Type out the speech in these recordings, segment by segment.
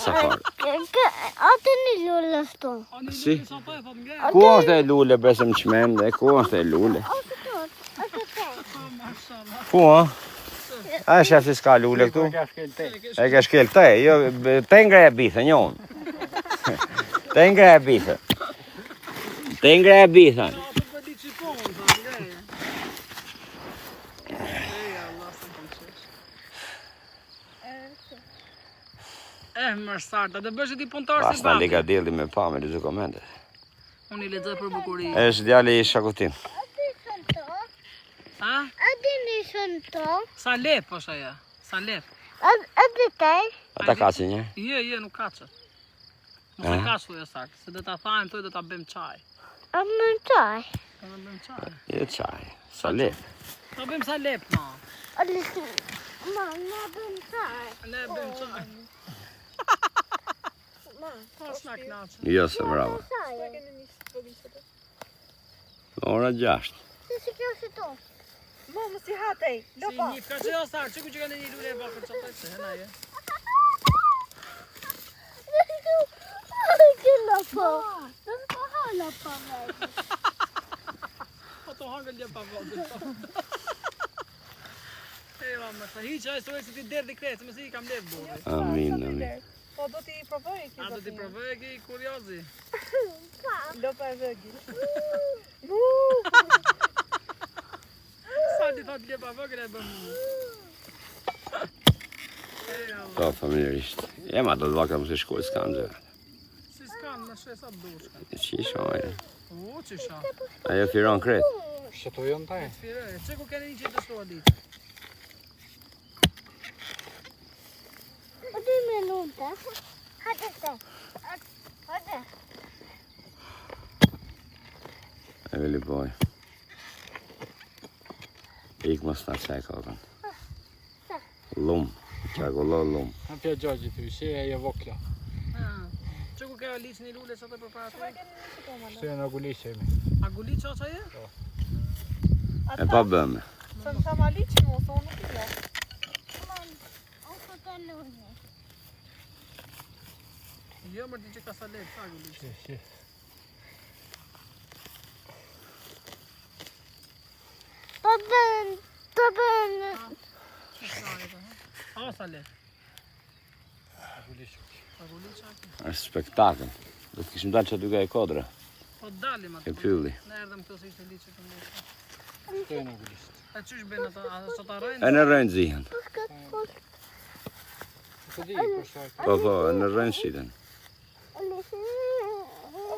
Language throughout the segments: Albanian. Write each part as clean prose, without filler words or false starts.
Safari. Atë një lullë ashtu. Si? Ku është e lule, besëm qmende? Ku është e lule? Ku, ha? A shef si s'ka lule këtu? E ke shkel te, jo, te ngre e bithë, njohën. Te ngre e bithë. Te ngre e bithë. Më sarta, dhe bësh ti punëtar si Pas në liga djeli me pa me lëzë komendet. Unë I lexoj për bukuri. Është djali I shakutin. Ha? Adi një shënto. Sa lep është aja? Sa lep? Adi tej. Ata ka që një? Je, nuk ka që. Mos e ka shuja saktë, se dhe ta thajmë të do ta bëjmë çaj. A më qaj. Ta bëjmë çaj. Je qaj. Sa lep. Ta bëjmë sa lep, ma. Ma, ne bëm qaj. Ne bëjmë çaj. Pas na knaqë. Jo se bravo. Ora 6. Si kjo si to. Mo, mos I hatej. Si një ka që osar, që ku që ka në një lule e bakër që të të hena je? Kjo lopo. Në s'po ha lopo me. Po të hangën lje pa vëllë. Eva, më të hiqa e sojë si ti derdi kretë, më si I kam levë bove. Amin. Po do t'i provoj ki. A do t'i provoj e ki kuriozi? Lopa e vëgjit. Sa ti thot lje pa vëgër e bëmë. Po, familjerisht. Ema do të vaka më se shkoj s'kan gjë. Si s'kan, me shesa të dushka. Që I shojë. O, që isha? Ajo firon kretë. Shëtojën taj. Fire, që ku keni një që të shtua ditë? O 2 minuta. Hajde se. Hajde. E veli boj. Ik mos na qaj kokën. Lum. Qakullo lum. Në pja gjagji të vishe e je vokla. Që ku ka liç një lule që të përpara të? Se e në gulishe imi. A guli qa që je? E pa bëme. Së në sama liqë mu, së unë nuk I O po të lullë. Jo, mërë ti që ka sa lepë, sa guli. Të bën. A, sa lepë. A gulishe. A guli qa ki? Është spektakl. Do të kishim dalë që duke e kodra. Po dalim atë. E pylli. Ne erdhëm këto si ishte liqë të ndeshë. Shëtojë në gulishe. E qysh bëjnë ata, a sot arrojnë? E në rënë zihen. Të di, për shajtë. Po, e në rënë shiten. O,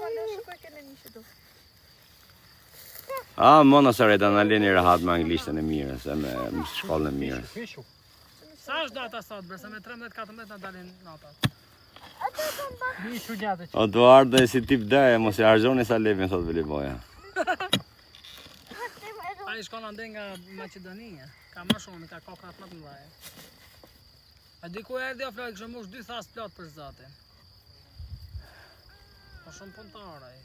ma në shukoj kene një që du. A, mona së rejta në lini rahat me anglishtën e mire, se me shkollën e mire. Fishu. Sa është data sot, bre, se me 13-14 në dalin natat. Fishu njatë që. O, Duardo e si tip D, mos e arzoni sa lepin, thot Veli Boja. A I shkon ande nga Macedonia, ka më shumë, ka kokrat më të mbaje. A di ku erdi o flojë, kështë mush 2 thas plot për zatin. Po shumë punëtare ai.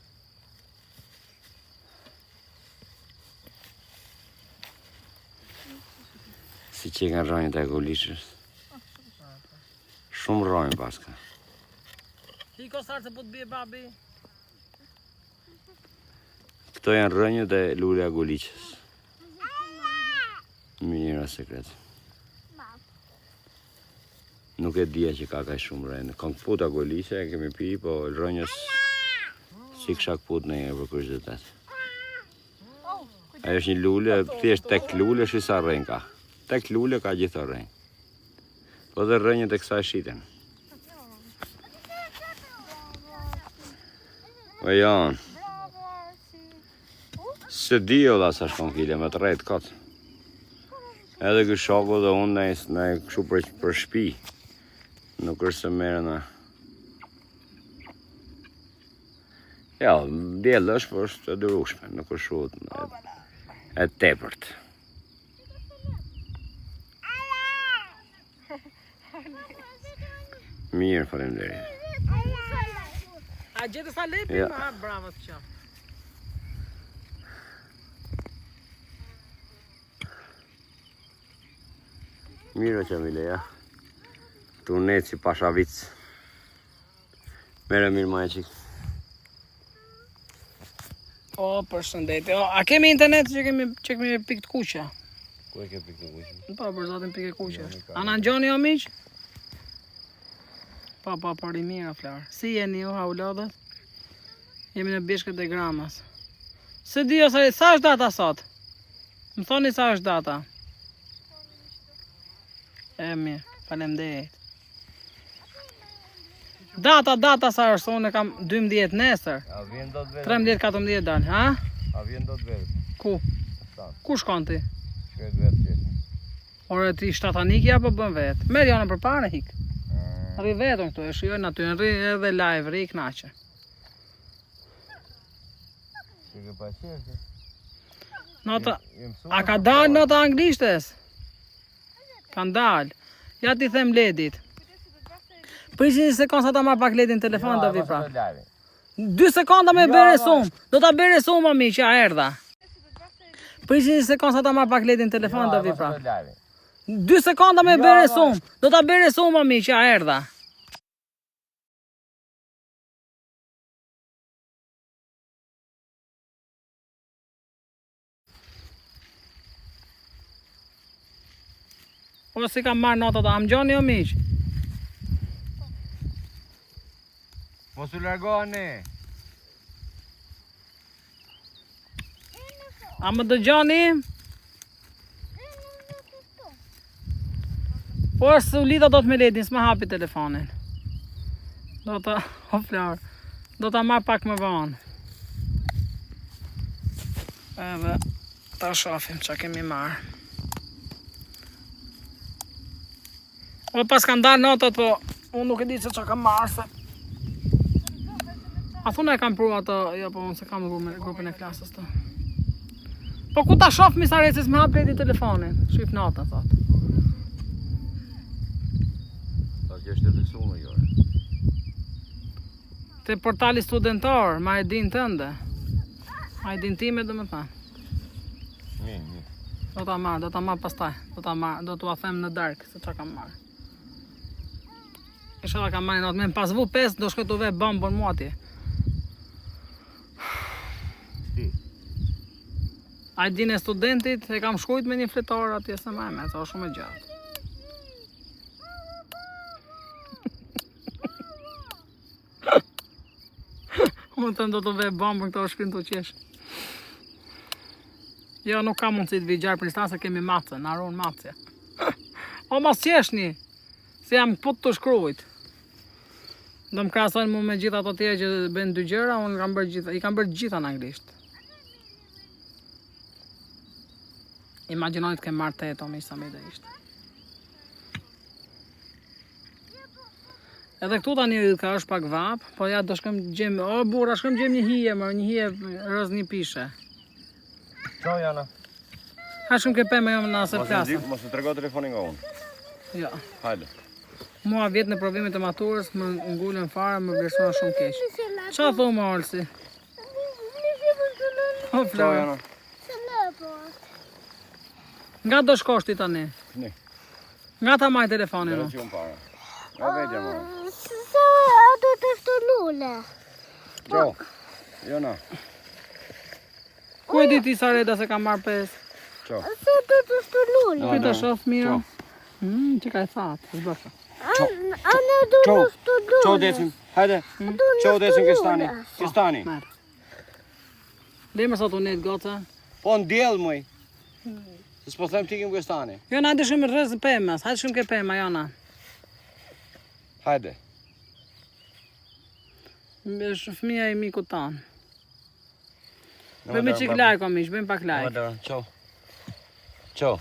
Si që kanë rojnë të gulishës. Shumë rojnë paska. Hiko sartë se po të bje babi? Këto janë rënjët e lule a gulishës. Minjëra sekret. Nuk e dhja që ka shumë rëjnë. Kanë puta gulishë e kemi pi, po rënjës si kësha këput në një për kërgjëtet. Ajo është një lule, thjesht tek lule shi sa rëjnë ka. Tek lule ka gjitha rëjnë. Po dhe rënjët e kësaj shiten. O janë. Se di o da sa shkon kile, me të rejtë katë. Edhe kë shoku dhe unë ne këshu për shpi. Nuk është se mere në... Ja, djellë është, po është e dyrushme, nuk është shumë e tepërt. Mirë, faleminderit. A gjetë sa lepi? Ja. Ma bravo të qafë. Mirë që mile, ja. Tuneci Pashavic. Mere mirë ma e qik. O, përshëndetje. O, a kemi internet që kemi pikë të kuqe? Ku e ke pikë të kuqe? Po, për zotin pikë e kuqe. A na ngjoni o miq? Po, për i mira flar. Si jeni ju haulodët? Jemi në bishkët e Gramës. Se di ose sa është data sot? Më thoni sa është data? E mirë, faleminderit. Data sa është, unë kam 12 nesër. A vjen do të vetë? 13-14 dal, ha? A vjen do të vetë? Ku? Ku shkon ti? Shkret vetë qeshë. Ore ti shtataniki apo bën vetë? Merr janë për parë hik. Rri vetëm këtu, e shijoj aty, rri edhe live, rri knaqe. Shkret pa qeshë. Nota, a ka dalë nota anglishtes? Kan dalë. Ja ti them ledit. Prisni një sekundë sa ta marr pak ledin në telefon do vi pra. 2 sekonda me bere sum. Do ta bere sum mami që erdha. Prisni një sekundë sa ta marr pak ledin në telefon do vi pra. 2 sekonda me bere sum. Do ta bere sum mami që erdha. O si kam marrë notat, am gjoni o miq? Mos u largoni. A më dëgjoni? Po është u lidha do të me ledin, s'ma hapi telefonin. Do ta, o flar, do ta marr pak më vonë. Edhe ta shohim çka kemi marrë. O pas kanë dalë notat, po unë nuk e di se çka kam marrë se. A thunë e kam pru ato, jo po unë se kam me grupin e klasës të. Po ku ta shoh misarecës me hap ledi telefonin, shif nota thot. Ta kështë të fiksume jo. Te portali studentar, ma e din tënde. Ma e din time dhe më thënë. Mirë. Do ta marr pastaj. Do t'ua them në dark se çka kam marrë. Inshallah kam marrë natë, me pas vu 5 do shkoj të ve bambon mua atje. ID-n e studentit e kam shkujt me një fletor atje se më me, sa shumë e gjatë. Më të do të ve bambën këto shkrim të qesh. Jo, nuk kam mundësi të vi gjarë për një se kemi matëse, në aron matëse. O, mas qeshni, se jam put të shkrujt. Do më krasojnë mu me gjitha ato tjerë që bëjnë 2 gjëra, unë i kam bërë gjitha në anglisht. Imagjinoj të kem marrë 8 o mi sa me dhe ishte. Edhe këtu tani ka është pak vap, po ja do shkëm gjem, o burra shkëm gjem një hije, një hije rëz një pishe. Qo jana? Ha shkëm ke peme jo në asë plasë. Mos të trego telefonin nga unë. Jo. Hajde. Mua vjetë në provimit e maturës, më ngullën fare, më vlerësona shumë keq. Qa thumë Olsi? O Flora. Nga do shkosh ti tani? Ne. Nga ta maj telefonin o? Nga vetja ma. Se do të shtu lule. Qo? Jona. Ku e di ti Sareda se ka marrë 5? Qo? Se do të shtu lule. Këta shof mira. Që ka e thatë, është bërka. Ana do të shtu lule. Qo desim? Hajde. Qo desim këstani? Këstani? Dhe më sot unet goca? Po në djelë muj. Se s'po them t'i kem këstani. Jona, hajde shumë rrezë pëmas, hajde shumë ke pëma, Jona. Hajde. Është fëmija i miku tanë. Bëjmë qik like o miq, bëjmë pak like. Qo? Qo?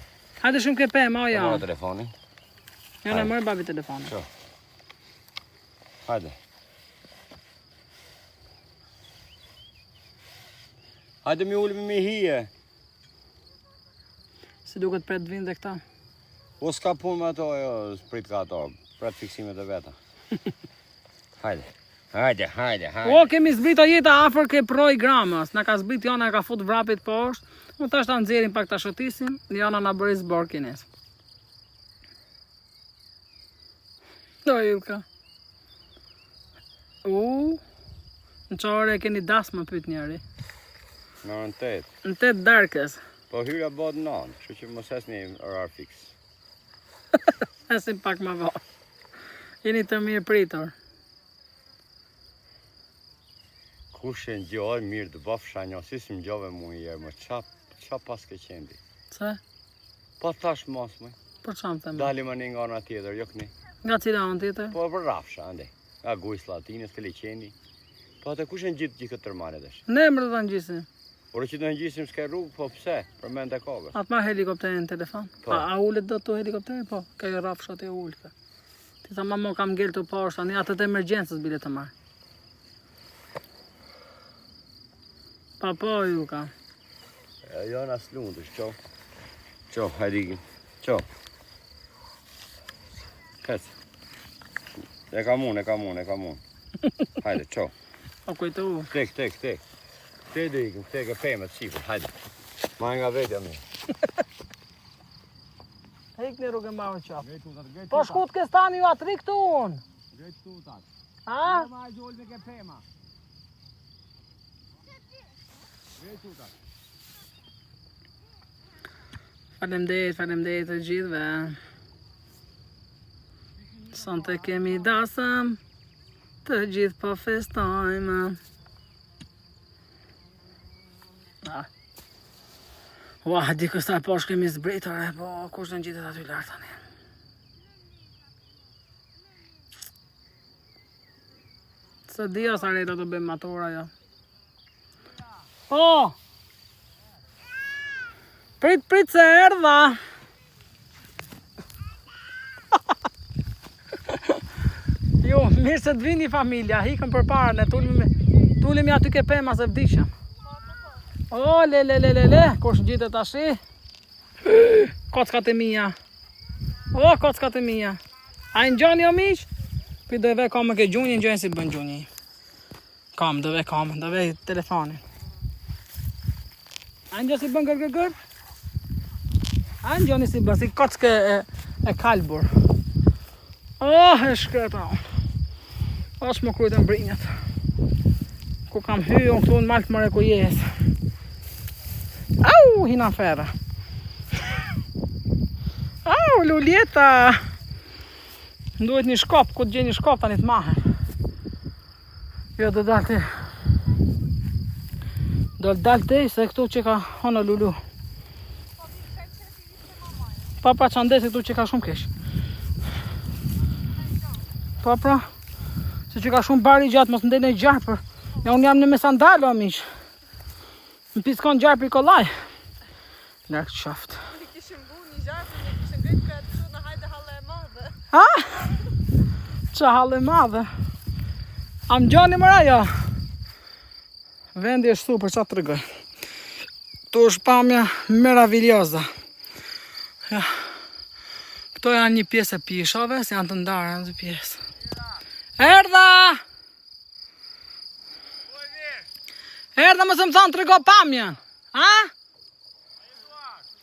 Hajde shumë ke pëma, o Jona. Mora telefonin. Jona, mërë babi telefonin. Qo? Hajde. Hajde mi ullim me hije. Si duket pret vinë dhe këta? O s'ka pun me ato, jo, s'prit ka ato, pret fiksimet e veta. Hajde. O, kemi zbrito jeta afër ke proj Gramës. Na ka zbrit Jona, ka fut vrapit poshtë. Unë tash ta nxjerrim pak ta shotisim. Jona na bëri zborkines. Do Ilka. Në qore keni das më pyet njeri. Në orën 8. Në 8 darkës. Po hyrja bëhet 9, kështu që mos esni orar fiks. Esim pak më vonë. Jeni të mirë pritur. Kush e ngjohet mirë të bafsha një, si më gjove mu i më qa pas ke qendi. Se? Po thash mos më. Për çam them? Dali më një nga ana tjetër, jo këni. Nga cila anë tjetër? Po për rafsha, ande. Nga gujs latinës, të liqeni. Po atë kush e gjithë këtë tërmane desh? Ne më të ngjisim. Por që të ngjisim s'ke rrugë, po pse? Për mend e kokës. Atë marr helikopterin në telefon. Po. A ulet do të helikopteri? Po, ka rafshat e ulta. Ti tha mamo kam ngel të poshtë, tani atë të emergjencës bile të marr. Po ju ka. Jo na slundësh, qo. Qo, hajdi. Qo. Kec. E kam unë. Hajde, qo. O kujtu. Tek. Te dhe ikim, tek e pemet sipër, hajde. Ma nga vetja mi. Hek në rrugën marrë qafë. Po shkut ke stani ju atë rikë të unë. Gëjt tutat. A? Ma e gjolë me ke pema. Gëjt tutat. Faleminderit të gjithëve. Sonte kemi dasëm, të gjithë po festojmë. Ua, di kësaj poshtë kemi zbritur, po kush në gjithët aty lartë tani. Se di o sa rejta të bëjmë matura, jo. Po! Prit se erdha! Jo, mirë se të vini familja, hikëm për para, ne tulimi aty ke pema se vdishëm. O, le, kush ngjitet tashi? Kockat e mia. O, kockat e mia. A i ngjoni o miq? Pi dove kam ke gjunjë, ngjojnë si bën gjunjë. Dove telefonin. A ngjoni si bën gër? A ngjoni si bën si kockë e kalbur. Oh, e shkëta. Os më krujtën brinjat. Ku kam hyë unë këtu në maltë mëre ku jesë. Au, hina ferra. Au, luljeta. Duhet një shkop, ku të gjeni një shkop tani të mahe. Jo, do dalë ti. Do dalë ti, se këtu që ka hono lulu. Pa që ndesi këtu që ka shumë kesh. Pa pra, se që ka shumë bari gjatë, mos ndej në gjarë, për ja unë jam në me sandalo, amish. Më piskon gjarë për i kolaj. Lërkë qaftë. Ne kishim bu një gjarë, ne kishim gëjtë për të në hajde halle e madhe. Ha? Qa halle madhe? Am gjoni mëra, jo? Vendi është super, qa të rëgoj. Tu është pamja meraviljoza. Ja. Këto janë një pjesë e pishave, se janë të ndarë në dy pjesë. Erdha! Erdha më se më thonë të rëgo pamjen. Ha?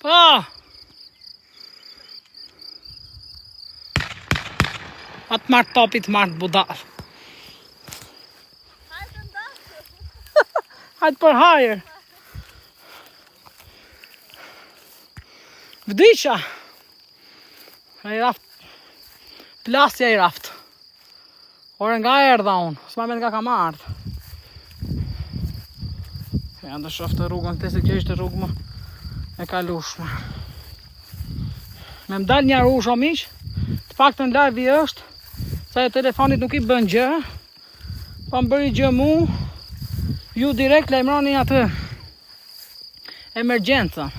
Po! Atë martë topi të martë budal. Hajde ndasë. Hajde për hajër. Vdisha. I raft. Plasja i raft. Ore nga erdha unë. S'ma me nga kam ardhë. Janë të shoftë rrugën, këte se kjo ishte rrugë më e kalushme. Me më dal një rrugë miq, të pak të në live i është, sa e telefonit nuk i bën gjë, pa më bëri gjë mu, ju direkt lajmëroni atë emergjenca,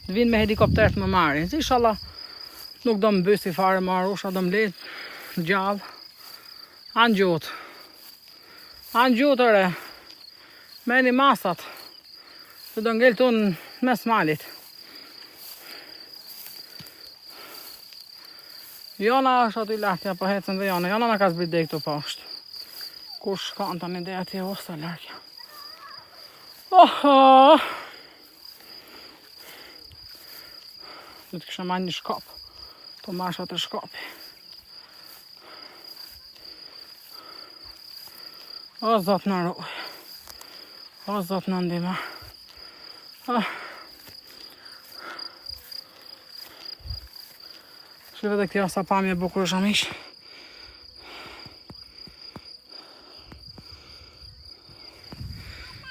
të vinë me helikopter të më marrin. Si inshallah nuk do më bësi fare marrë usha, do më letë gjallë. Anë gjutë ore, meni masat, se do ngellë tu në mes malit. Jona është aty larkja, po hecën dhe Jona. Jona na ka zbrit dhe këtu poshtë. Kur shkon të një dhe ati e osta larkja. Oho! Dhe të kësha ma një shkop. Të marrë atë shkopi. O Zot na ruaj. O Zot na ndihmo. Shqive dhe këtja sa pamje bukur është amish.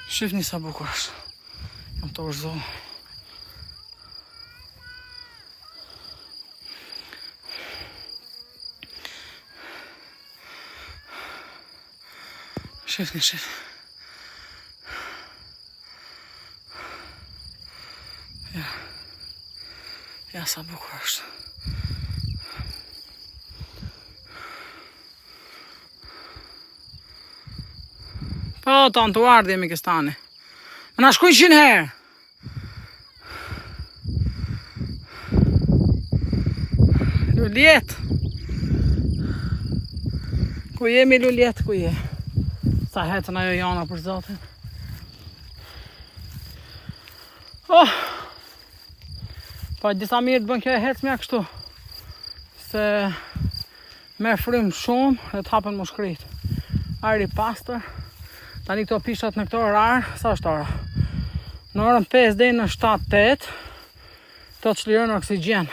Shifni sa bukur është. Jam të është zonë. Shifni, shifni. Ja sa bukur është. Po, tanë të ardhje me këstani. Më na shkuj 100 herë. Luljet. Ku jemi luljet, ku je? Sa hetën ajo jana për zotin. Oh! Pa disa mirë të bën kjo e hecë mja kështu. Se merë frymë shumë dhe të hapen mushkrit. Ari pastër. Tani këto pishat në këto orar, sa është ora? Në orën 5 dhe në 7-8 të çlirojnë oksigjen.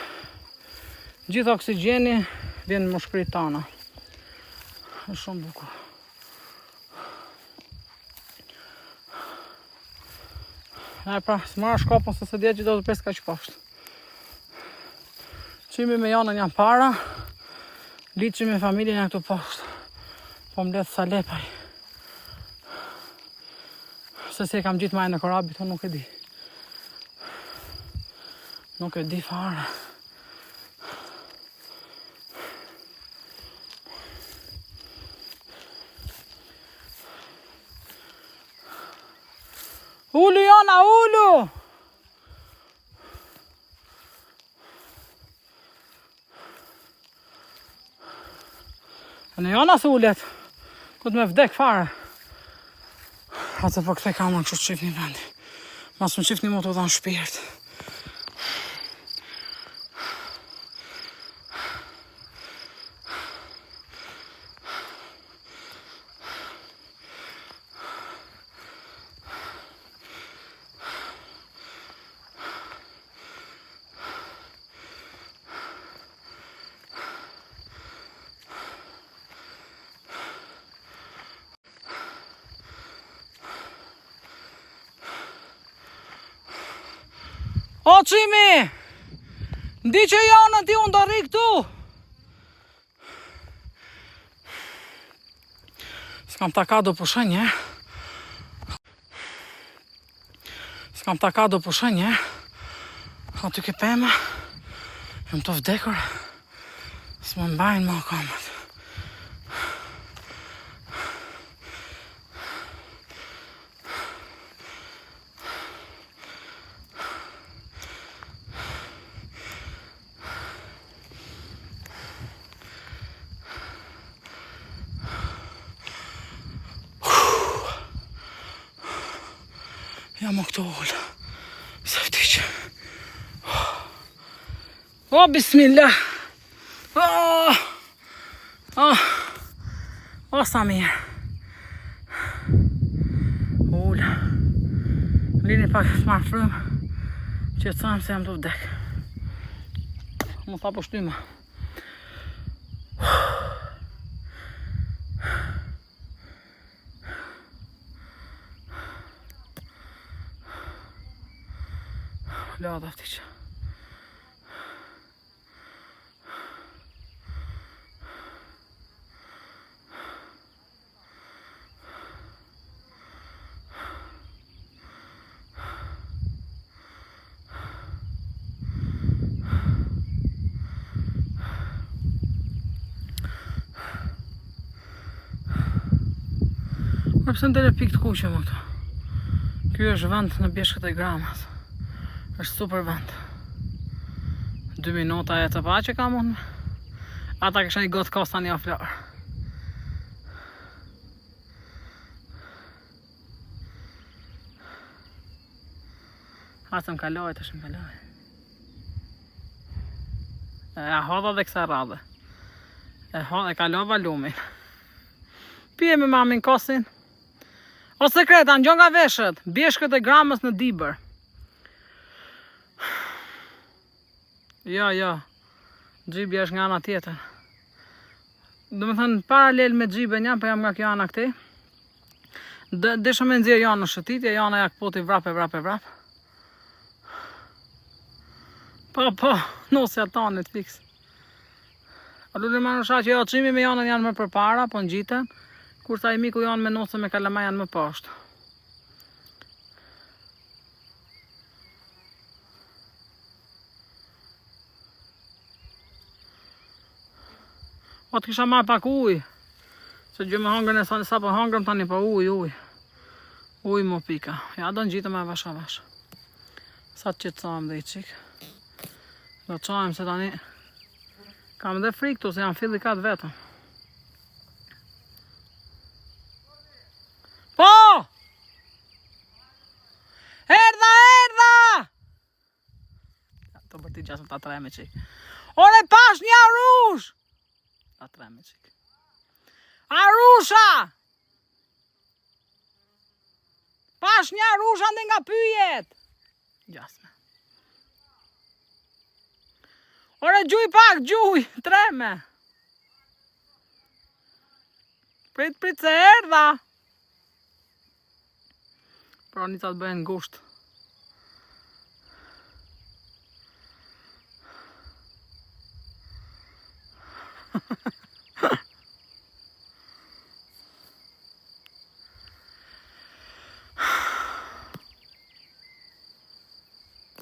Gjithë oksigjeni vjen në mushkrit tana. Është shumë bukur. E pra, s'marrë shkopën se se djetë që do të pesë ka që poshtë. Qimi me janën janë para, liqimi me familjen janë këtu poshtë. Po mbledh sa lepaj. Se si e kam gjitë majë në korabi, to nuk e di. Nuk e di fare. Ulu Jona, ulu! Në Jona se ullet, ku të me vdek fare. Atë po këthe kamë në kështë qif një vendi. Mas më qif një moto dhe në shpirt. O qimi! Ndi që janë ti unë të rri këtu! S'kam taka do pushenje. S'kam taka do pushenje. Aty ke pema. Jam të vdekur. S'më mbajnë më kamët. Jam o këto ullë. Se vdiqë. O, bismillah. O, sa mirë. Ullë. Lini pak të marë frymë. Që të sajmë se jam të vdek. Më tha po shtyma. Lada vtiqë. Përse ndere pikë të kuqe më këto. Ky është vend në Bjeshkët e Gramës. Është super vend. 2 minuta e të pa që kam unë. Ata kësha një gotë kosta një aflarë. Asëm kaloj, të shmë kaloj. E hodha dhe kësa radhe. E kalova lumin. Pije me mamin kosin. O sekreta, ngjo nga veshët, bjeshkët e gramës në dibër. Jo, Gjibi është nga ana tjetër. Do më thënë paralel me Gjibën jam, po jam nga kjo ana këtej. Desha me nxjerr janë në shëtitje, janë ja këpoti vrap. Po, nosja tanit fiks. A lule më nësha që jo qimi me janën janë më përpara, po në gjitën, kursa i miku janë me nosë me kalama janë më poshtë. O të kisha marrë pak ujë, se gjë me hangën e sa po hangëm tani, po ujë. Ujë mo pika. Ja, do në gjitë me vash. Sa të qëtësam dhe i qikë. Do të qajmë se tani kam dhe frikë tu se janë filli katë vetëm. Po! Erdha! Të bërti gjasëm ta tre me qikë. Ore pash një arush! Ta tre me qikë. Arusha! Pash një arusha ndë nga pyjet! Gjasme. Ore gjuj pak, treme. Prit se erdha. Pra një të bëhen ngusht.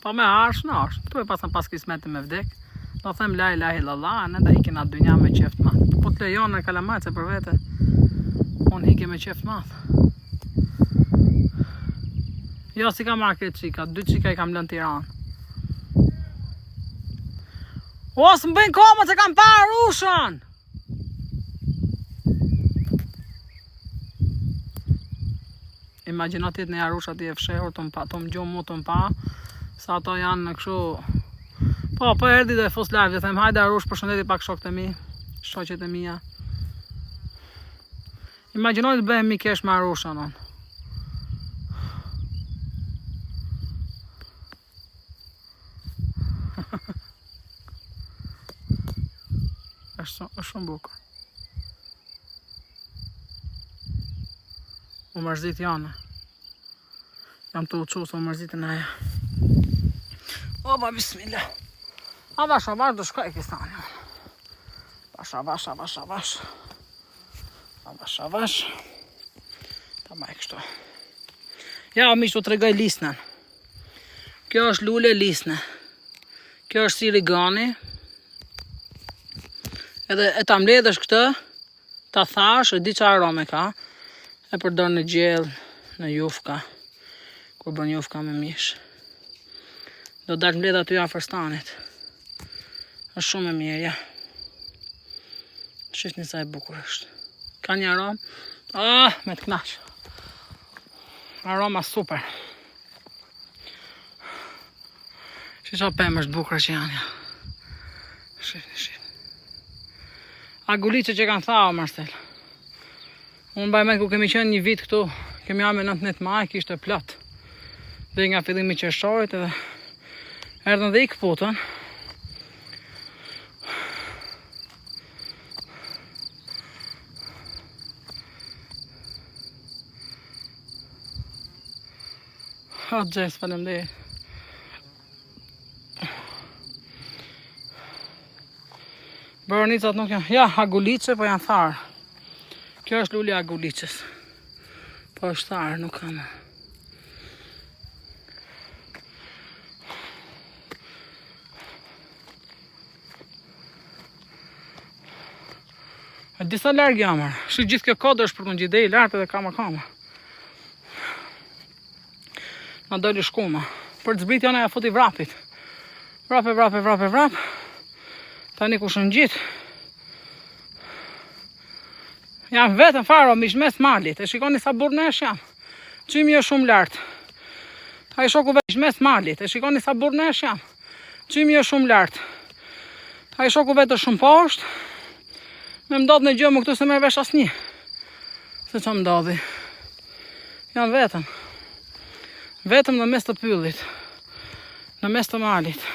Po me arsh në arsh. Tu e pasën pas kismetin me vdek. Do them la ilaha illallah, ne da ikin atë dynja me qeft madh. Po të lejon në kalamajt se për vete, unë hike me qeft madh. Jo, si ka marrë këtë qika, 2 qika i kam lënë Tiranë. O, së më bëjnë komët se kam pa arushën! Imaginatit në arushat i e fshehur, të më gjumë mu të më pa, sa ato janë në këshu. Po erdi dhe fos live, dhe them hajde arush përshëndeti pak shokët e mi, shoqet e mija. Imaginoj të bëhem mi kesh me arushën on. është shumë bukur. U mërzit janë. Jam të uqu se u mërzit në aja. Oba, bismillah. Avash, do shkoj e kistani. Avash. Ta maj kështu. Ja, mishtu të regoj lisnën. Kjo është lule lisne. Kjo është sirigani. Edhe e ta mbledhësh këtë, ta thash, e di që arome ka. E përdor në gjellë, në jufka. Kur bën jufka me mish. Do dalë mbledh aty afër stanit. Është shumë e mirë, ja. Shifni sa e bukur është. Ka një aromë. Me të knaq. Aroma super. Shisha pëmë është bukur që janë, ja. Shifni. Agulice që kanë thao, Marcel. Unë bajme ku kemi qenë një vit këtu, kemi ame 19 maj, kishte plot. Dhe nga fillimi qershorit edhe erdhën dhe i këputën. O, Gjes, faleminderit. Bëronicat nuk janë, ja, agulice, po janë tharë. Kjo është lulli agulicës. Po është tharë, nuk kanë. E disa largë jamër. Shë gjithë kjo kodë është për të gjithë dhe i lartë edhe kama. Na dojli shkuma. Për të zbrit janë e futi vrapit. Vrap. Tani ku shën gjitë. Jam vetëm faro, mish mes malit. E shikoni sa burnesh jam. Qimi është shumë lartë. A i shoku vetë mes malit. E shikoni sa burnesh jam. Qimi është shumë lartë. A i shoku vetë është shumë poshtë. Me më ndodhë në gjë më këtu se me vesh asnjë. Se që më ndodhi. Janë vetëm. Vetëm në mes të pyllit. Në mes të malit.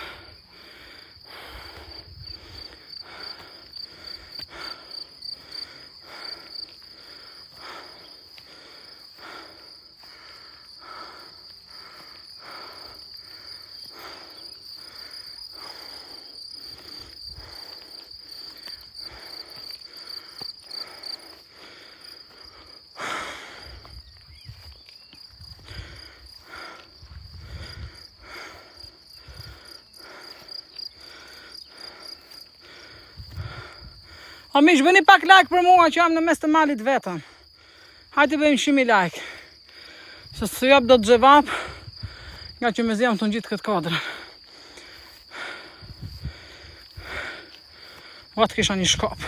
O mish, bëni pak like për mua që jam në mes të malit vetëm. Hajde bëjmë 100.000 like. Se së jap do të gjevap, nga që me zjam të në gjitë këtë kadrën. Vatë kisha një shkop.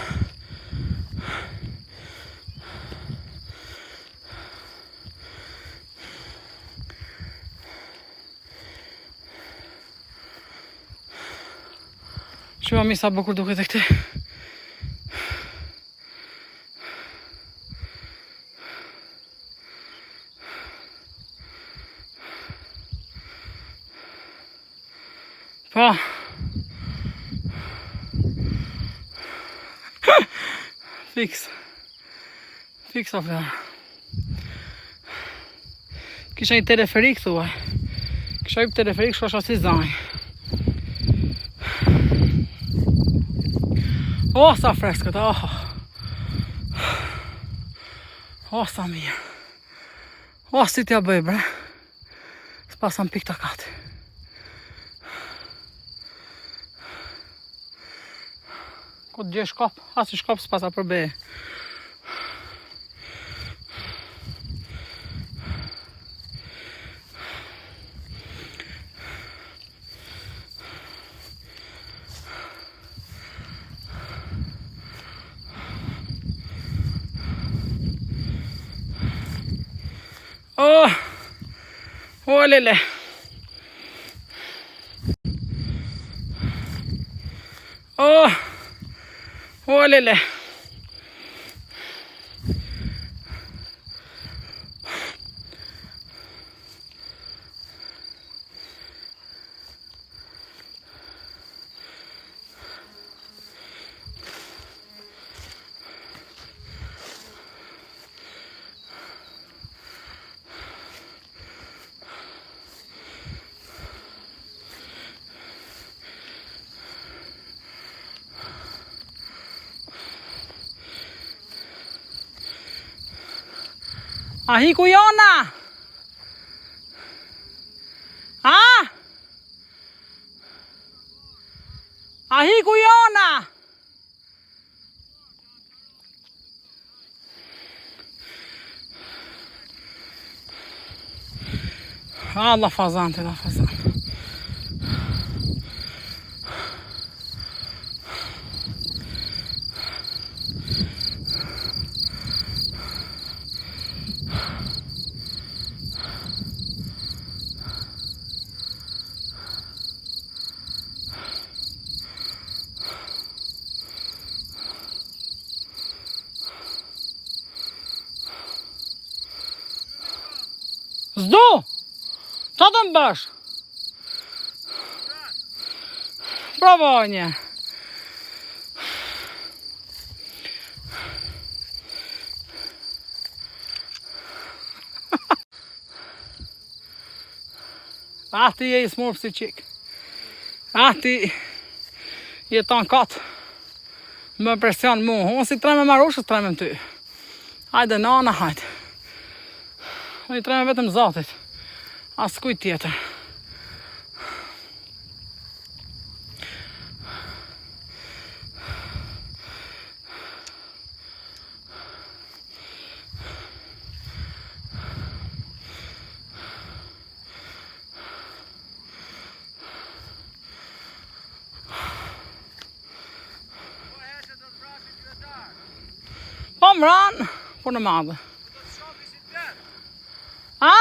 Shua mi sa bukur duket e këti. Pa. Fiks. Fiks o flerë. Kisha një teleferik thuaj. Kisha një teleferik shkosha si zanj. O, sa freskët, o, sa mirë. O, si t'ja bëj, bre. S'pasa më pik të kati. Ku të gjë shkop, as i shkop s'pasa përbe. Oh, lele. Oh, lele. Ahi ku jona? A? Ahi ku jona? Allah fazante, la fazante. Zdo! Qa të më bësh? Provoj një. Ati je i smurë si qik. Ati jeton katë. Më presion mu. Unë si treme marushës treme më ty. Hajde nana, hajde. Unë i treme vetëm Zotit. As kuj tjetër. Po më ranë, po në madhe. A?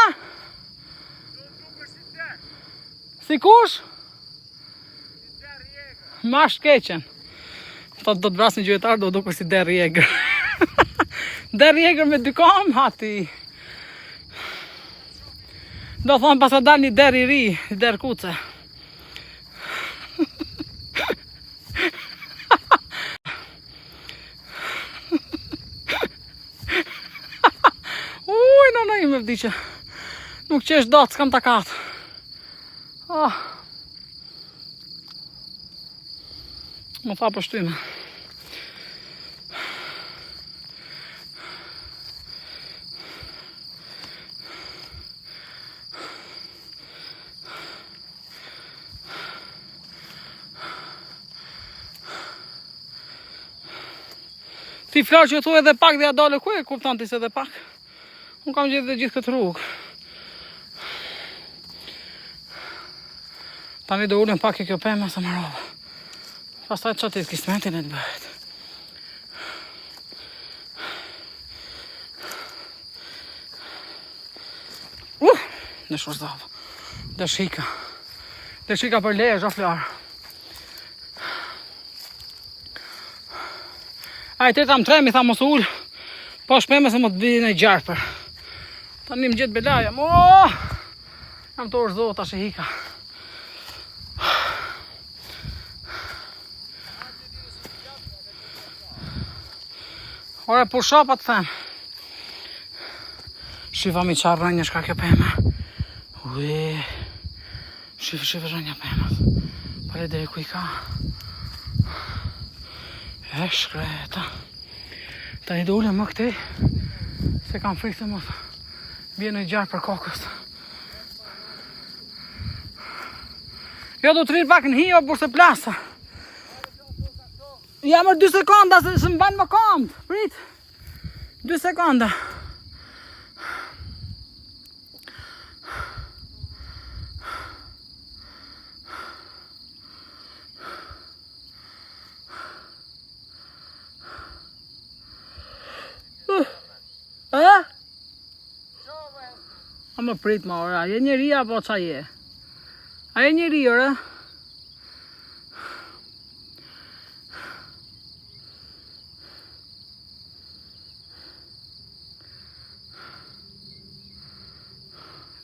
Si kush? Ma shkeqen. Thot do të vrasin gjuetar, do dukur si Der Jäger. Der Jäger me dy kam, hati. Do thonë pas ka dal një der i ri, një der kuce. Uj, nona ime vdi që nuk qesh datë, s'kam takat. Më tha për shtyme. Ti flar që thu edhe pak dhe ja dole ku e kupton ti se edhe pak. Unë kam gjithë dhe gjithë këtë rrugë. Tani do ullën pak e kjo pema se më rova. Pastaj që të kismetin e të bëhet. Në shurzavë. Dhe shika. Dhe shika për leje, zho flarë. Aj, të tam tremi, tha mos ullë. Po shpeme se më të bëjnë e gjarëpër. Ta një më gjithë belaja. Jam të orë ta që hika. Ore, po shapa të them. Shiva mi qarë rënjë shka kjo pema. Ue. Shiva rënjë pemat. Pare dhe ku i ka. E shkreta. Ta një dole më këti. Se kam frikë se më bje në gjarë për kokës. Jo do të rritë pak në hijo, burse plasa. Ja mërë 2 sekonda se më banë më kamët. Prit. 2 sekonda. A më prit ma ora, je njeri apo qa je? A je njeri ora?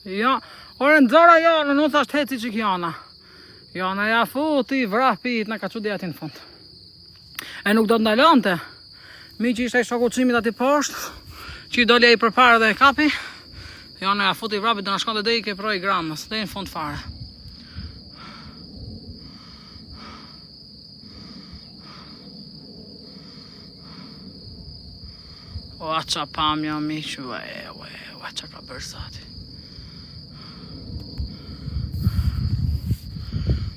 Ja, ore në dzara janë, në thasht heci që kjana. Jana ja futi, vrah pit, në ka që djeti në fund. E nuk do të ndalante. Mi që ishte i shokucimit ati poshtë, që i dolja i përpare dhe e kapi. Jana ja futi, vrah pit, dhe në shkon dhe dhe i ke proj gramës, dhe i në fund fare. O, a qa pamja mi që, a qa ka bërzati.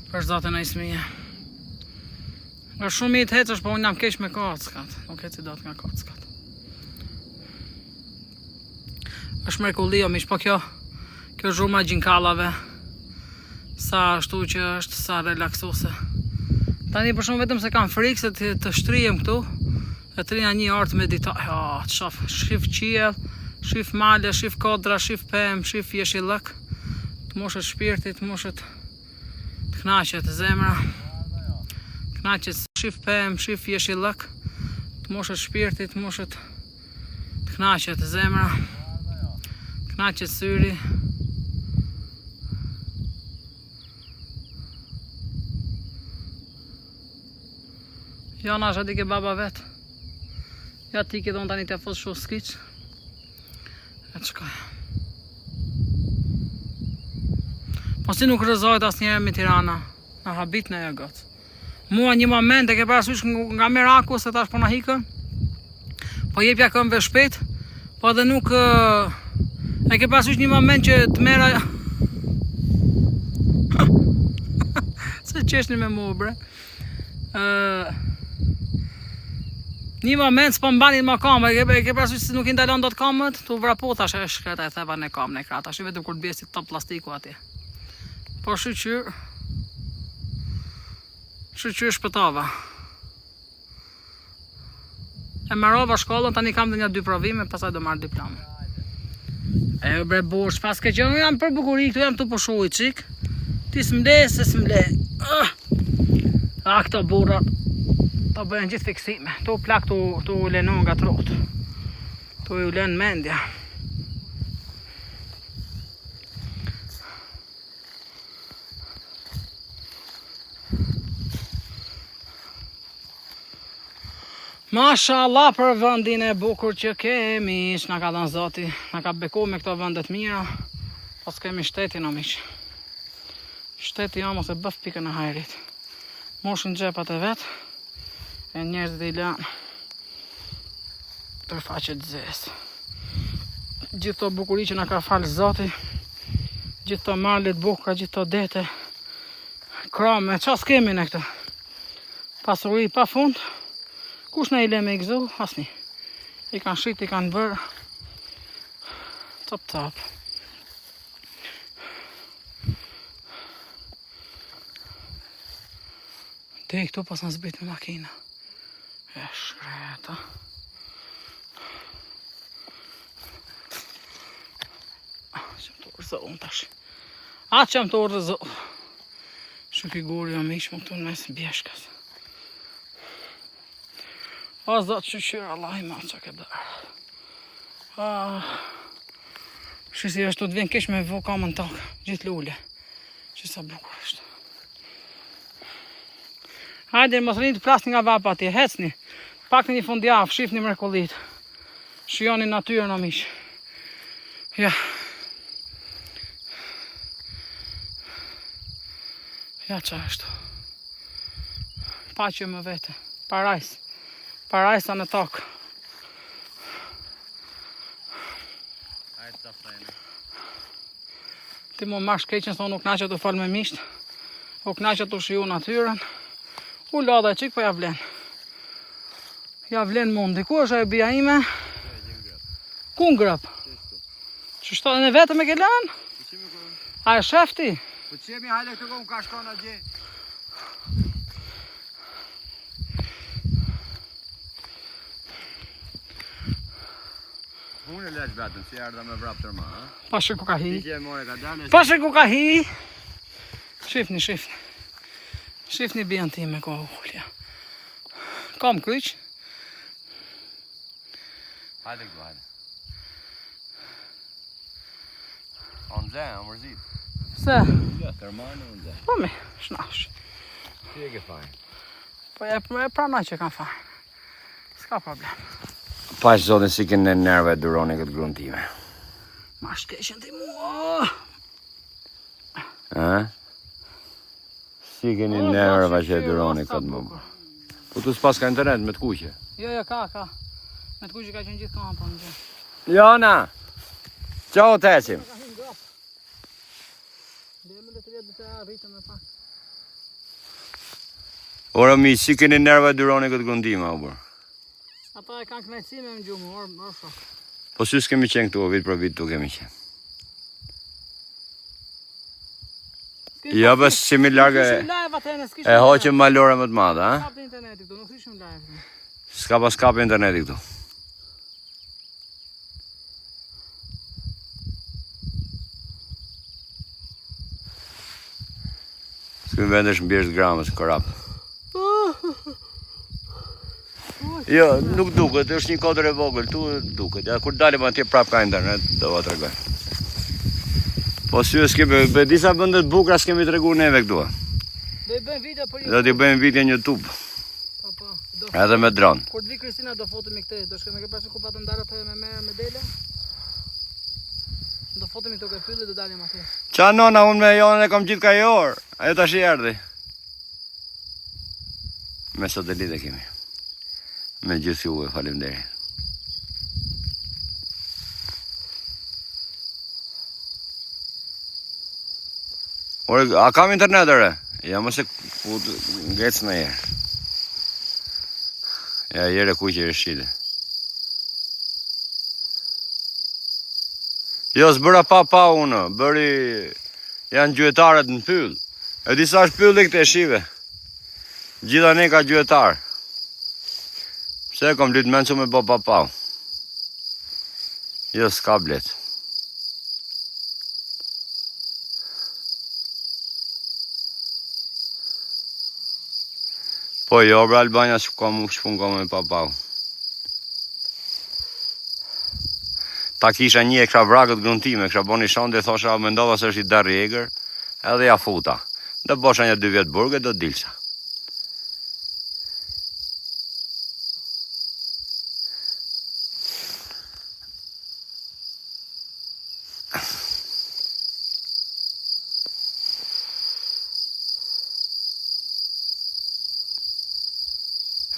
Për zatën e ismije. Nga shumë i të hecësh, po unë jam keq me kockat. Nuk heci do të nga kockat. është mrekullia, mish, po kjo zhurma gjinkallave. Sa ashtu që është, sa relaksuse. Tani për shumë vetëm se kam frikë se të shtrijem këtu. E të rinja një orë të meditoj. Të shof, shif qiell, shif male, shif kodra, shif pem, shif jeshillëk. Të moshet shpirtit, të moshet të knaqet zemra. Të knaqet shif pem, shif jeshillëk. Të moshet shpirtit, të moshet të knaqet zemra. Të knaqet syri. Jana është ati ke baba vetë. Ja ti ke donë tani të fosë shumë skiq. E të shkoj. Po si nuk rëzojt asë njerë me Tirana. Në habit në e gotë. Mua një moment e ke parasysh nga Meraku se tash po na hikën. Po jepja këmbëve shpejt. Po edhe nuk e ke parasysh një moment që të mera. Se qeshni me mu bre. Një moment s'po mbanit ma kamë, e ke parasysh se nuk i ndalon dot kamët, tu vrapo tash e shkreta e theva në kamë në krata, tash i vetëm kur të bjesi top plastiku atje. Po shqyr shpëtova. E marrova shkollën, tani kam dhe një 2 provime, pasaj do marrë diplomë. E bre bosh, pas ke që jam për bukuri, këtu jam të pushu i qik. Ti s'mle, se s'mle. A këto burra të bëjnë gjithë fiksime. Tu plak tu lenu nga trut. Tu ju len mendja. Mashallah për vendin e bukur që kemi, që na ka dhënë Zoti, na ka beku me këto vendet mira, pas kemi shtetin o miq. Shteti jam ose bëf pikën e hajrit. Moshën xhepat e vet, e njerëzit i lanë për faqet zes. Gjithë to bukuri që na ka falë Zoti, gjithë to malet buka, gjithë to dete, krame, qa s'kemi në këtë? Pasuri pa fund, kush na i le me i gëzu? Asni. I kanë shit, i kanë bërë. Top. Te këtu pas në zbrit me makina. E shkreta. Qëm të urzo unë tash. Qëm të urzo. Shumë figuri o miq më këtu në mes bjeshkas. O zot që qyra Allah i ma që ke dërë. Shisi është të të vjen kesh me vo kamën takë. Gjithë lulle. Që sa bukur është. Hajde, mos rinjë të plasni nga vapa atje, hecni. Pak në një fundjavë, shifni mrekullit. Shijoni natyrën o miq. Ja. Ja qa është. Paqe më vete. Parajs. Parajsa në tokë. Ti më marrë shkeqen se unë u knaqet u falë me misht. U knaqet u shiju natyrën. U lada e qik po ja vlen. Ja vlen mundi. Ku është ajo bia ime? Ku ngrëp? Që shto në vetëm e ke lanë? A e shefti? Po qemi hajde këtë kom ka shkona gje. Unë e leq vetëm, si erdha me vrap tërma, ha? Pashe ku ka hi. Pashe ku ka hi. Shifni. Shifni bjën ti me kohë ullja. Kam kryq. Hajde këtu, hajde. Onë zë, o mërzit. Se? Ja, tërmanë onë zë. Po me, shnash. Ti e ke fajnë. Po e pranoj që kam fajnë. S'ka problem. Paqë zotin si kënë në nerve duroni këtë grunë time. Ma shkeqen ti mua. Ha? Si kënë në nerve që e duroni këtë më. Po tu s'pas ka internet me të kuqe? Jo, ka. Me të kuqe ka qenë gjithë kampa në gjë. Jona! Qo të ecim? Dhe më të vjetë se rritëm e pak. Ora mi, si kënë në nerve duroni këtë grunë time, o bërë? Ata e kanë knajtësi me më gjumë, orë shok. Po sy s'kemi qenë këtu, vit për vit tu kemi qenë. Ja, bës që mi largë e hoqëm malore më të madhe, ha? Kap interneti këtu, nuk ishim live. S'ka pas kap interneti këtu. S'kemi vendesh mbjesht gramës në korap. Jo, nuk duket, është një kodër e vogël, tu duket. Ja, kur dalim atje prap ka internet, do va tregoj. Po sy s'kemi, be disa vendet bukura s'kemi tregu neve këtu. Do i bëjmë video për ju. Do t'i bëjmë video në YouTube. Po. Edhe me dron. Kur të vi Kristina do fotemi këtë, do shkojmë ke pasur ku patëm ndarët me merë me dele. Do fotemi këto ke fylli, do dalim atje. Qa nona, unë me jonën e kam gjithë ka i orë. Ajo tash i erdhi. Me satelit e kemi. Me gjithë juve, faleminderit. Ore, a kam internet ere? Ja, mëse ku ngecë në jerë. Ja, jere ku që rëshqile. Jo, s'bëra pa unë, bëri janë gjuetarët në pyll. E disa është pyll e këte shive. Gjitha ne ka gjuetarë. Pse kom lytë mencu me bo pa. Jo, s'ka blet. Po jo, bra Albania shpun kom me pa. Ta kisha një e kësha vrakët gruntime, kësha bo një shonde, thosha me ndodha se është i darri eger, edhe ja futa. Dhe bosha një 2 vjetë burge, do dilsa.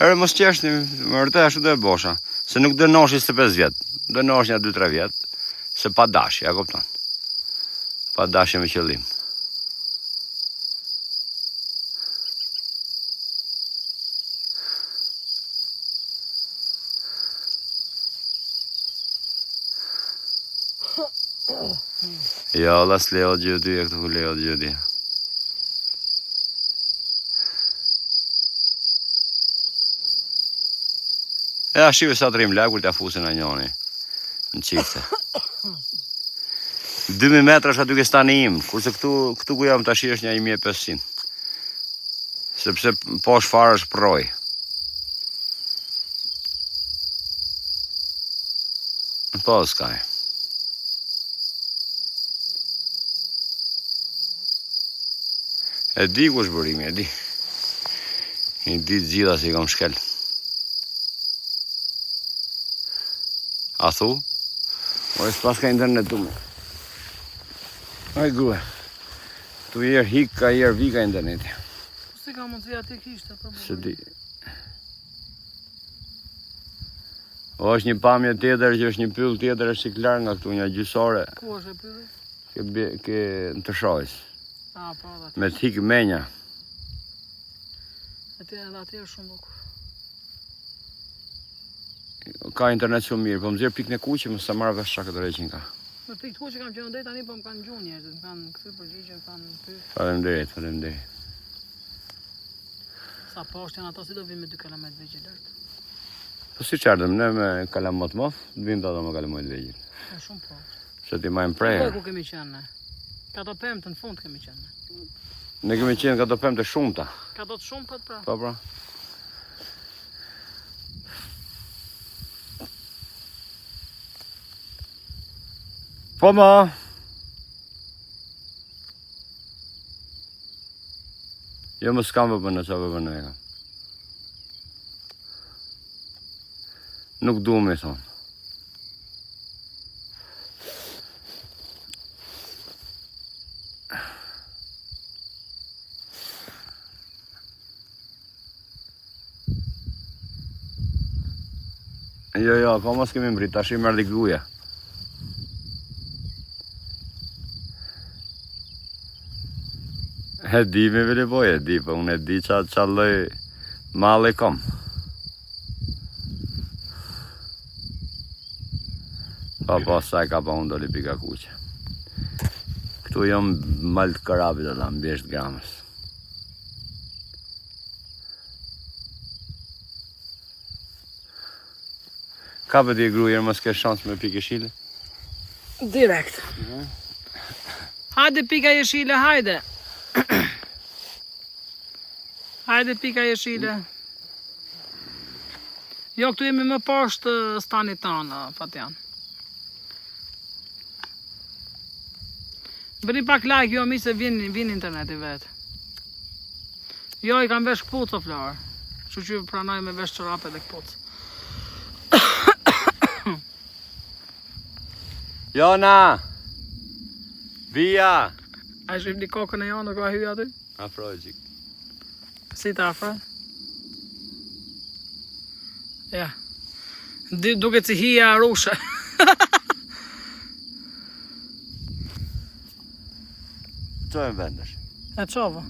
Ere mos qeshni, më vërtet ashtu do e bosha. Se nuk do nosh 25 vjet. Do nosh një 2-3 vjet. Se pa dashje, ja kupton. Pa dashje me qëllim. Ja, las leo gjëdi, e këtu leo gjëdi. Ja, shive sa të rrim lagur të afusin a njoni. Në qifte. 2000 metra është aty ke stani im, kurse këtu ku jam tash është një 1500. Sepse poshtë fare është proj. Po, s'kaj. E di ku është bërimi, e di. I di gjitha si kam shkel. A thu? O e s'pas ka internet tu me. Aj grue. Tu jer hik ka jer vi ka interneti. Si ka mundësi aty kishte problem. Se di. O është një pamje tjetër që është një pyll tjetër është si klar nga këtu, një gjysore. Ku është e pylli? Ke në të shojës. A, po, dhe Me të hik menja. aty është shumë bukur. Ka internet shumë mirë, po më zirë pikë në kuqe, më sa marrë vesh qa këtë reqin ka. Me pikë të ku që kam qenë drejt tani, po më kanë gjunë njerëzit, më kanë këthy përgjigje, më kanë pyet. Faleminderit, faleminderit. Sa poshtë janë ato si do vinë me 2 km vegjë lart. Po si qardëm, ne me kalamot mof, të vim të ato me kalamot vegjil. Është shumë poshtë. Se ti majmë Po prejë. ku kemi qenë ne? Ka do pemë të në fund kemi qenë ne. Ne kemi qenë ka të pëmë të shumëta. Ka do të shumë të pra. Po pra. Po ma. Jo më s'kam vëpën në qa vëpën e kam. Nuk du me thonë. Jo, po mos kemi mbrit, tash i merdi gruja. E di me vele boj, e di, po unë e di qa lloj male kom. Pa sa ka pa unë doli pika kuqe. Këtu jam mal të karabit edhe mbjesht gramës. Ka për ti grujer, mos ke shans me pikë jeshile? Direkt. Hajde pika jeshile, hajde. Hajde pika jeshile. Jo, këtu jemi më poshtë stanit tanë, Fatjan. Bëni pak like, jo mi se vin interneti vetë. Jo, i kam vesh këpucë o florë. Që pranoj me vesh çorape dhe këpucë. Jona! Via! A shqip një kokën e jonë, ka hyja aty? Afroj qik. Si të afroj? Ja. Duke si hija rushe. Qo e vendesh? E qova.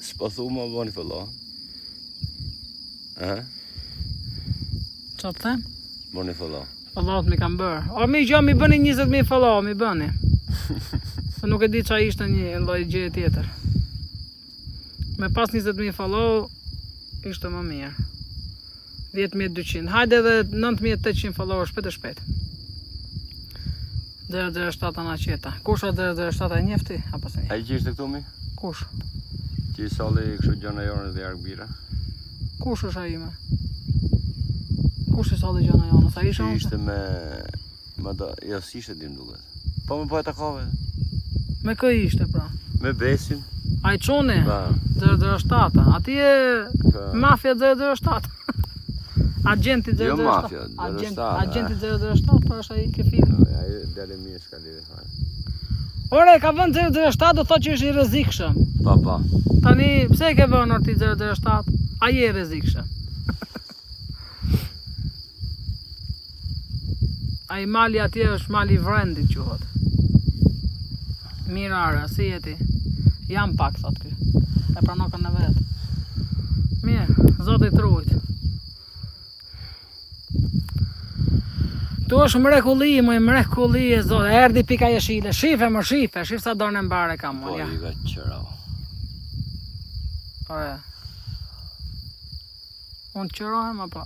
S'po thu më boni fëllo. Qa të them? Boni fëllo. Fallot mi kam bërë. O mi gjo mi bëni 20.000 follow, mi bëni. Se nuk e di qa ishte një lloj gjë tjetër. Me pas 20.000 follow, ishte më mirë. 10.200. Hajde edhe 9.800 follower shpejt e shpejt. 007 ana qeta. Kush o 007 e njefti? Apo se njefti? A i që ishte këtu mi? Kush? Që i soli kështu gjona jorën dhe jarë bira? Kush është a ime? Kush i soli gjona jonë? Sa isha Që unë? ishte me... Jo, si ishte dim duket. Po me po e takove. Me kë ishte pra? Me besin. A i quni? Pa. 007. Ati e Pa. mafia 007. Agenti 007. Jo mafia, 007, Agenti 007, pa është ai ke film. Ajo dele mirë s'ka lidhe fare. Ore, ka vënë 007 do thotë që është i rrezikshëm. Po. Tani, pse e ke vënë orti 007? Ai je rrezikshëm. Ai mali atje është mali vrendit quhet. Mirara, si jeti? Jam pak, thot ky. E pranon kanë në vetë. Mirë, Zoti trujt. Tu është mrekulli, mrekulli e Zot. Erdi pika jeshile. Shife, shif sa dorën e mbare kam unë. Ja. Po, i ka qërau. Ore. Unë qërohem, apo?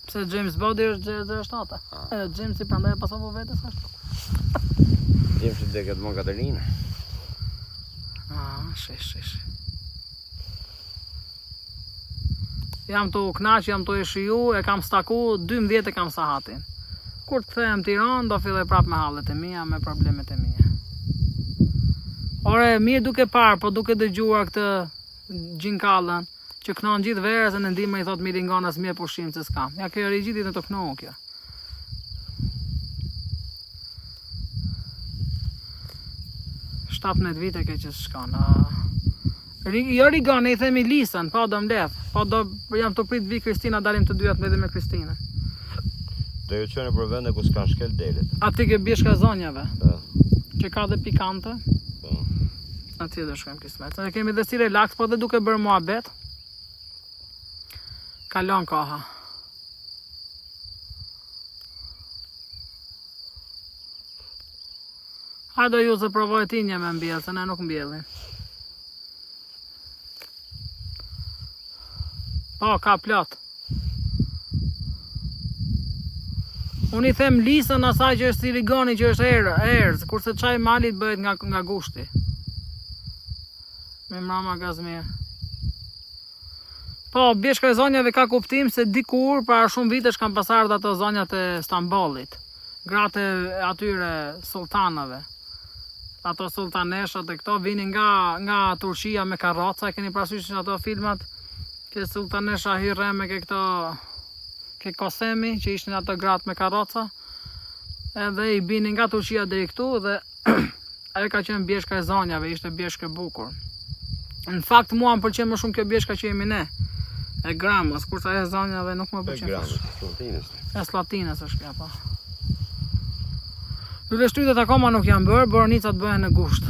Pse James Bond është 07. Edhe James i prandaj e pasovo vetës ashtu. James i deket më Katerina. Shish. Jam të knaq, jam të e shiju, e kam staku, 12 e kam sahatin. Kur të kthehem Tiranë, do filloj prap me hallet e mia, me problemet e mia. Ore, mirë duke parë, po duke dëgjuar këtë gjinkallën, që knon gjithë verës e në ndihmë i thot miringonës mirë pushim se s'kam. Ja kjo e gjithit në të knohë kjo. Shtapnet vite ke që s'shkon. Jo Rigone, i themi Lisën, po do mledh. Po do jam të prit vi Kristina, dalim të dyja të mbledhim me Kristina. Do ju qënë për vende ku s'kan shkel delit. Aty ke bjeshka zonjave. Po. Që ka dhe pikante. Po. Atje do shkojmë kismet. Ne kemi dhe si relax, po dhe duke bërë muhabet. Kalon koha. Hajde ju se provoj ti një me mbjellë, se ne nuk mbjellin. Po, ka plot. Unë i them Lisën asaj që është si Rigoni që është erz, kurse çaj malit bëhet nga gushti. Me mrama gazmir. Po, bjeshka e zonjave ka kuptim se dikur, para shumë vitesh kanë pasardhë ato zonjat e Stambollit. Gratë atyre sultanave. Ato sultaneshat e këto vinin nga Turqia me karroca, keni parasysh ato filmat? Ke sultanesha Hireme, ke këto ke Kosemi, që ishin ato gratë me karroca. Edhe i binin nga Turqia deri këtu dhe ajo ka qenë bjeshka e zonjave, ishte bjeshkë e bukur. Në fakt mua më pëlqen më shumë kjo bjeshka që jemi ne. E gramës, kurse e zonjave nuk më pëlqen. E gramës, e Slatinës është kjo, po. Lule shtrytet akoma nuk janë bërë, boronicat bëhen në gusht.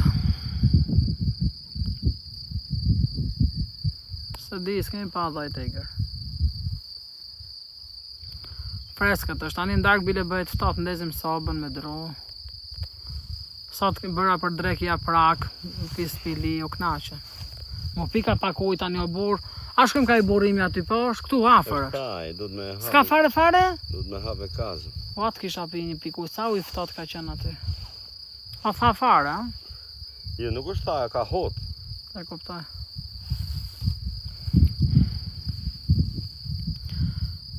Se di, s'kemi pa dhaj tegër. Freskët është, tani ndark bile bëhet ftohtë, ndezim sobën me dru. Sot bëra për drekja prak, pispili, u knaqe. Mu pika pak ujë tani o burr. A shkëm ka i burrimi aty poshtë, këtu afër është. Kaj, du të me hape. S'ka fare? Du të me hape kazë. O atë kisha pi një piku, sa ujë ftohtë ka qenë aty. A tha fare, a? Jo, nuk është thaja, ka hot. E kuptoj.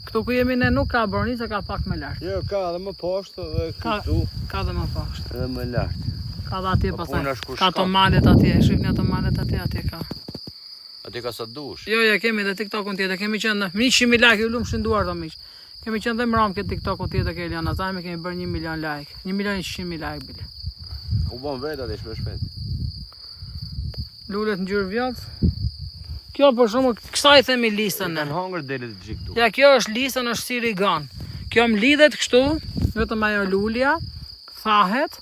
Këtu ku jemi ne nuk ka bornicë, ka pak më lart. Jo, ka dhe më poshtë dhe këtu. Ka dhe më poshtë. Edhe më lartë. Ka dhe atje Po, pasaj. puna është kur Ka shkon. to malet atje, shikni ato malet atje ka. Ati ka sa dush. Jo, kemi dhe TikTok-un tjetër, kemi qenë 100.000 like, ju lumë shënduar të miq. Kemi qenë dhe mram këtë TikTok-un tjetër ke Eliana Zajme, kemi bërë 1 milion like. 1.100.000 like bile. U bon vetë atë shpeshpet. Lulet në gjyrë vjallës. Kjo për shumë, kësa i themi Lisën ne. Kanë hongër delit të gjiktu. Ja, kjo është Lisën, është si Rigan. Kjo më lidhet kështu, vetëm ajo lulja, thahet,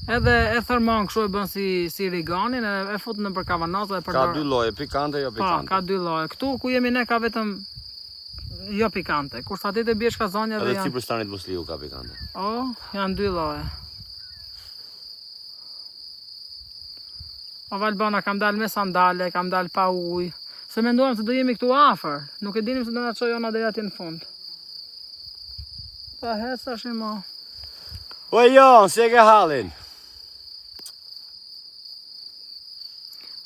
edhe e thërmon kështu e bën si Riganin, e fut në për kavanoza e Ka dy lloje, pikante jo pikante. Ka dy lloje. Këtu ku jemi ne ka vetëm jo pikante. Kurse aty te bjeshka zonjave Edhe janë. Cipristanit Musliu ka pikante. Janë dy lloje. O Valbona, kam dalë me sandale, kam dalë pa ujë. Se menduam se do jemi këtu afër. Nuk e dinim se do na çojë ona deri aty në fund. Pa hesash mo. O jo, se ke hallin.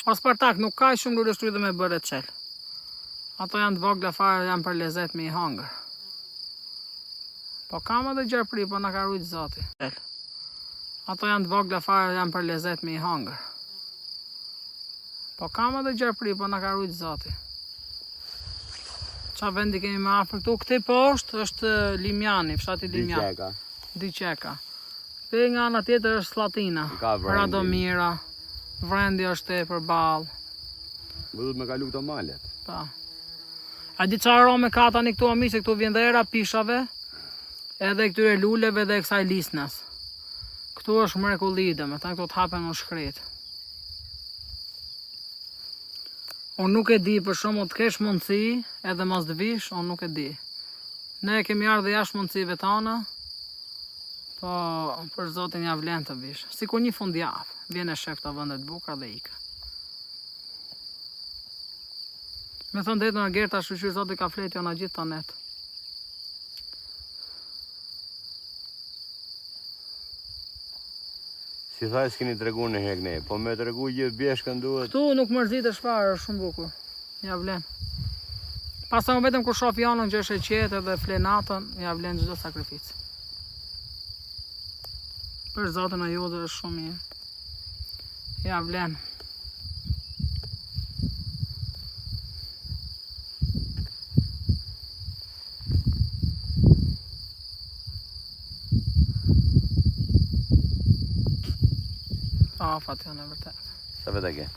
O Spartak, nuk ka shumë lule shtrytë me bërë çel. Ato janë të vogla fare, janë për lezet me i hangër. Po kam edhe gjerpri, po na ka rujt Zoti. Ato janë të vogla fare, janë për lezet me i hangër. Po kam edhe gjerpri, po na ka rujt Zoti. Qa vendi kemi më afër këtu? Këtej poshtë është Limjani, fshati Limjan. Diqeka. Diqeka. Dhe nga ana tjetër është Slatina. Ka vrendi. Radomira. Vrendi është e përballë. Më duhet me kalu këto malet. Pa. A di çfarë arome ka tani këtu amiq, se këtu vjen dhe era pishave, edhe këtyre luleve dhe kësaj lisnes. Këtu është mrekulli, domethënë këtu të hapen në shkret. Unë nuk e di, për shembull, të kesh mundësi edhe mos të vish, unë nuk e di. Ne kemi ardhur jashtë mundësive tona, po për zotin ja vlen të vish. Sikur një fundjavë, vjen e shef këto vende të bukura dhe ikë. Me thënë drejtën e Gerta, shqyr zoti ka fletë jona gjithë të net. Si thaj s'keni tregu në hek ne, po me tregu gjithë bjeshkën duhet. Këtu nuk mërzit e shfarë, është shumë bukur. Ja vlen. Pasta më vetëm kur shoh janën që është e qetë dhe flenatën, ja vlen çdo sakrificë. Për zotin e jodë është shumë mirë. Ja vlen. Afat janë e vërtet. Sa vete ke?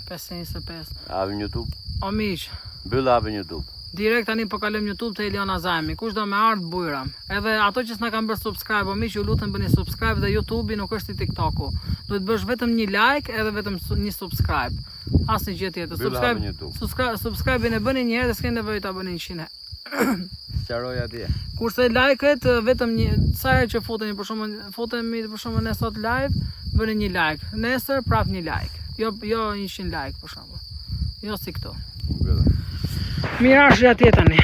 525. Avim YouTube? O miq, Byll avim YouTube. direkt tani po kalojmë YouTube te Eliona Zajmi. Kush do me ardh bujram. Edhe ato që s'na kanë bërë subscribe, o miq, ju lutem bëni subscribe, dhe YouTube-i nuk është si TikTok-u. Duhet bësh vetëm një like edhe vetëm një subscribe. Asnjë gjë tjetër. Subscribe-in e bëni një herë dhe s'keni nevojë ta bëni 100 herë. Qaroj atje. Kurse like-et vetëm një sa herë që futeni, për shembull ne sot live, bëni një like. Nesër prap një like. Jo 100 like për shembull. Jo si këto. Mirë është atje tani.